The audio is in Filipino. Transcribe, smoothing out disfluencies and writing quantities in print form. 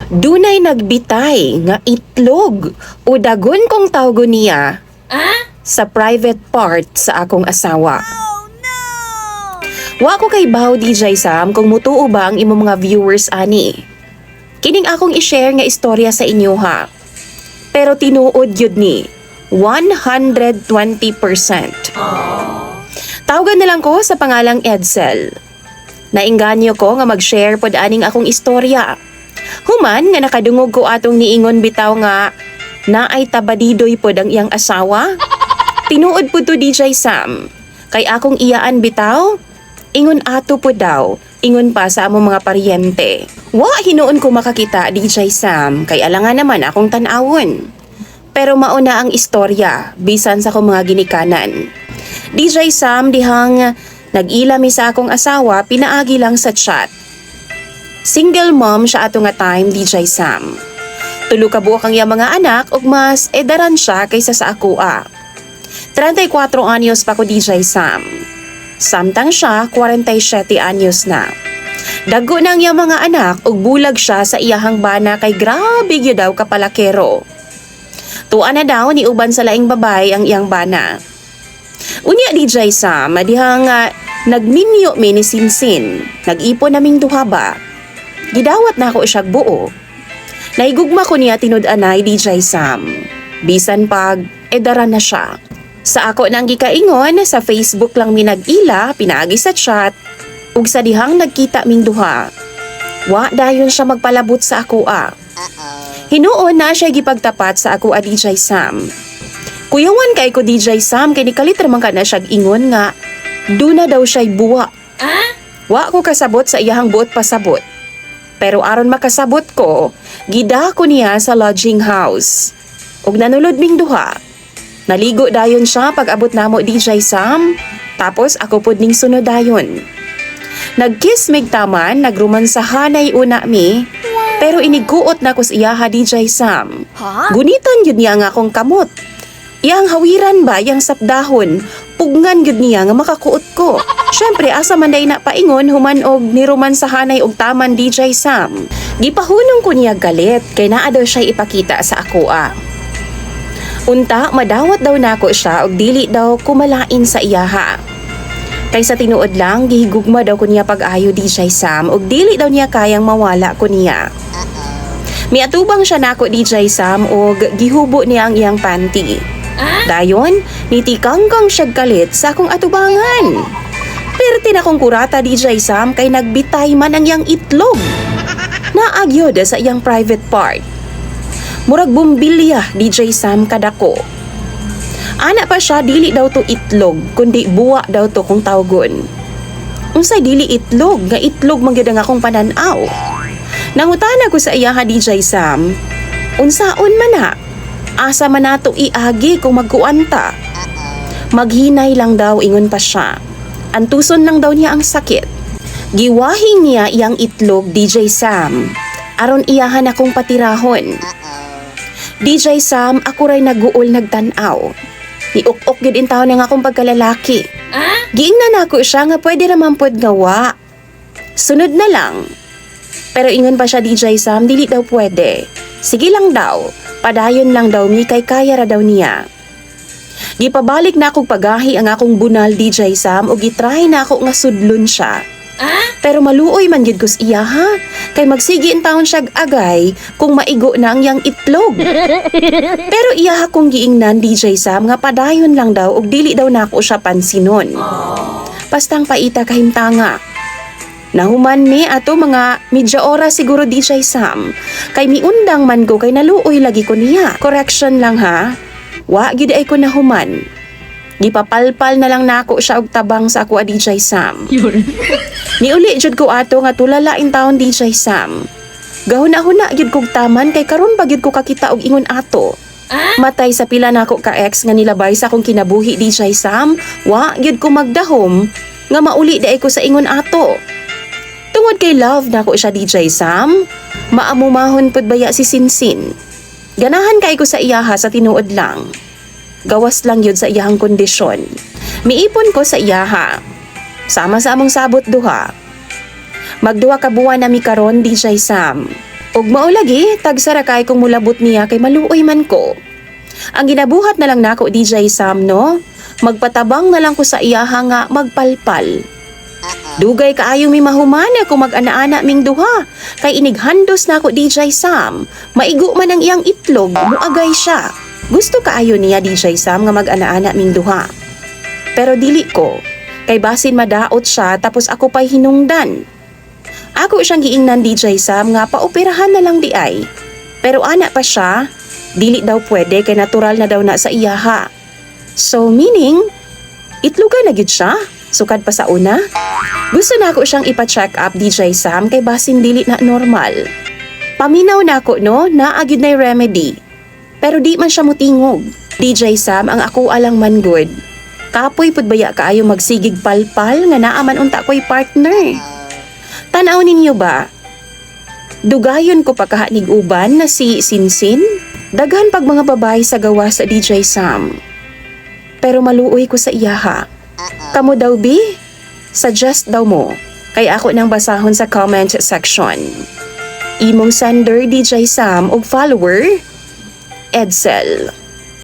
Dunay nagbitay nga itlog o dagon kong tawgo niya sa private part sa akong asawa. Wa ko kay baw DJ Sam kung mutuo ba ang imong mga viewers ani. Kining akong i-share nga istorya sa inyo ha. Pero tinuod yun ni 120%. Tawagan na lang ko sa pangalang Edsel. Nainganyo ko nga mag-share pod aning akong istorya. Human nga nakadungog ko atong niingon bitaw nga naay tabadidoy pod ang iyang asawa. Tinuod pod to DJ Sam. Kay akong iyaan bitaw, ingon ato po daw, ingon pa sa among mga paryente. Wa hinuon ko makakita DJ Sam, kay alangan naman akong tanawon. Pero mauna ang istorya, bisan sa akong mga ginikanan. DJ Sam dihang nag-ilami sa akong asawa, pinaagi lang sa chat. Single mom siya ato nga time DJ Sam. Tulo ka buok ang iyang mga anak ug mas edaran siya kaysa sa akoa. 34 anyos pa ko DJ Sam. Samtang siya 47 anyos na. Dago na ang iyang mga anak ug bulag siya sa iyahang bana kay grabe gyud daw kapalakero. Tuwa na daw ni uban sa laing babay ang iyang bana. Unya DJ Sam, dihang nagminyo mi ni Sinsin. Nag-ipon naming duha ba. Gidawat na ako siya buo. Naigugma ko niya tinud-anay DJ Sam. Bisan pag edaran na siya. Sa ako nang gikaingon, sa Facebook lang mi nag-ila, pinaagi sa chat, ug sa dihang nagkita ming duha. Wa dayon siya magpalabot sa akoa. Hinuon na siya gipagtapat sa akoa DJ Sam. Kuyawan kay ko DJ Sam kay nikalit man ka na siya ingon nga duna daw siya'y buwa. Wa ko kasabot sa iyahang buot pasabot. Pero aron makasabot ko, gida ko niya sa lodging house. Ug nanulod ming duha. Naligo dayon siya pag abot namo DJ Sam, tapos ako pod ning sunod dayon. Nagkiss mig taman, nagrumansahanay una mi, pero iniguot na ko sa iyaha DJ Sam. Gunitan yun niya nga akong kamot. Iyang hawiran ba, iyang sapdahon, pugngan yun niya nga makakuot ko. Syempre asa man day na paingon, human og nirumansahanay og taman DJ Sam. Gipahunong ko niya galit, kay naa daw siya ipakita sa akoa. Unta, madawat daw nako siya og dili daw kumalain sa iyaha. Kaysa tinuod lang, gihigugma daw ko niya pag-ayo DJ Sam og dili daw niya kayang mawala ko niya. Miatubang siya nako DJ Sam og gihubo niya ang iyang panty. Dayon, nitikangkang siya galit sa akong atubangan. Perti na kong kurata DJ Sam kay nagbitay man ang iyang itlog. Naagyod sa iyang private part. Murag bumbilya DJ Sam kadako. Ana pa siya dili daw to itlog kundi buwa daw to kung tawgon. Unsay dili itlog nga itlog man gyud ang akong panan-aw. Nangutana ko sa iyaha DJ Sam, unsaon man na? Asa man nato iagi kung magkuanta? Maghinay lang daw ingon pa siya. Antuson lang daw niya ang sakit. Giwahing niya iyang itlog DJ Sam. Aron iyahan akong patirahon. DJ Sam, ako ray naguol nagtanaw. Niuk-ok gid intaw nga akong pagkalalaki. Giingnan ako siya nga pwede raman pod gawa. Sunod na lang. Pero ingon pa siya DJ Sam, dili daw pwede. Sige lang daw, padayon lang daw mi kay kaya ra daw niya. Gipabalik na akong pagahi ang akong bunal DJ Sam ug gitry na ako nga sudlon siya. Pero maluoy man gyud ko sa iya ha. Kay magsigi in taon siya agay kung maigo na ang yang itlog. Pero iya akong giingnan DJ Sam nga padayon lang daw ug dili daw nako siya pansinon. Pastang paita kahimtanga. Nahuman ni ato mga medya oras siguro DJ Sam. Kay miundang man ko kay naluoy lagi ko niya. Correction lang ha. Wa gid ay ko nahuman. Gipapalpal na lang nako siya og tabang sa ako a DJ Sam. Niuli jud ko ato nga tulalain taon DJ Sam. Gahuna-huna gyud kog taman kay karon pa gyud ko kakita og ingon ato. Matay sa pila nako ka ex nga nilabay sa akong kinabuhi DJ Sam, wa gyud ko magdahom nga mauli daay ko sa ingon ato. Tungod kay love nako siya DJ Sam, maamumahon pud baya si Sinsin. Ganahan kay ko sa iyaha sa tinuod lang. Gawas lang yun sa iyahang kondisyon. Miipon ko sa iyaha. Sama sa among sabot duha. Magduha ka buwan na mi karon DJ Sam. Ug mao lagi tagsara kay kung mulabot niya kay maluoy man ko. Ang ginabuhat na lang nako DJ Sam no, magpatabang na lang ko sa iyaha nga magpalpal. Dugay kaayo mi mahumana kung mag-ana-ana ming duha, kay inighandos nako DJ Sam, maigo man ang iyang itlog, muagay siya. Gusto kaayo niya DJ Sam nga mag-ana-ana ming duha. Pero dili ko, kay basin madaot siya tapos ako pa'y hinungdan. Ako siyang giingnan DJ Sam nga paoperahan na lang di ay. Pero ana pa siya, dili daw pwede kay natural na daw na sa iyaha. So meaning, itlogan na gid siya, sukad pa sa una. Gusto na ako siyang ipa-check up DJ Sam kay basin dili na normal. Paminaw na ako no, naagid na remedy. Pero di man siya mutingog. DJ Sam ang ako alang man good. Kapoy pud baya kaayo magsigig palpal nga naa man unta ko'y partner. Tanaw ninyo ba? Dugayon ko pa kahanig uban na si Sinsin. Daghan pag mga babae sa gawa sa DJ Sam. Pero maluoy ko sa iyaha. Kamo daw bi? Suggest daw mo. Kay ako nang basahon sa comment section. Imong sender DJ Sam og follower, Edsel.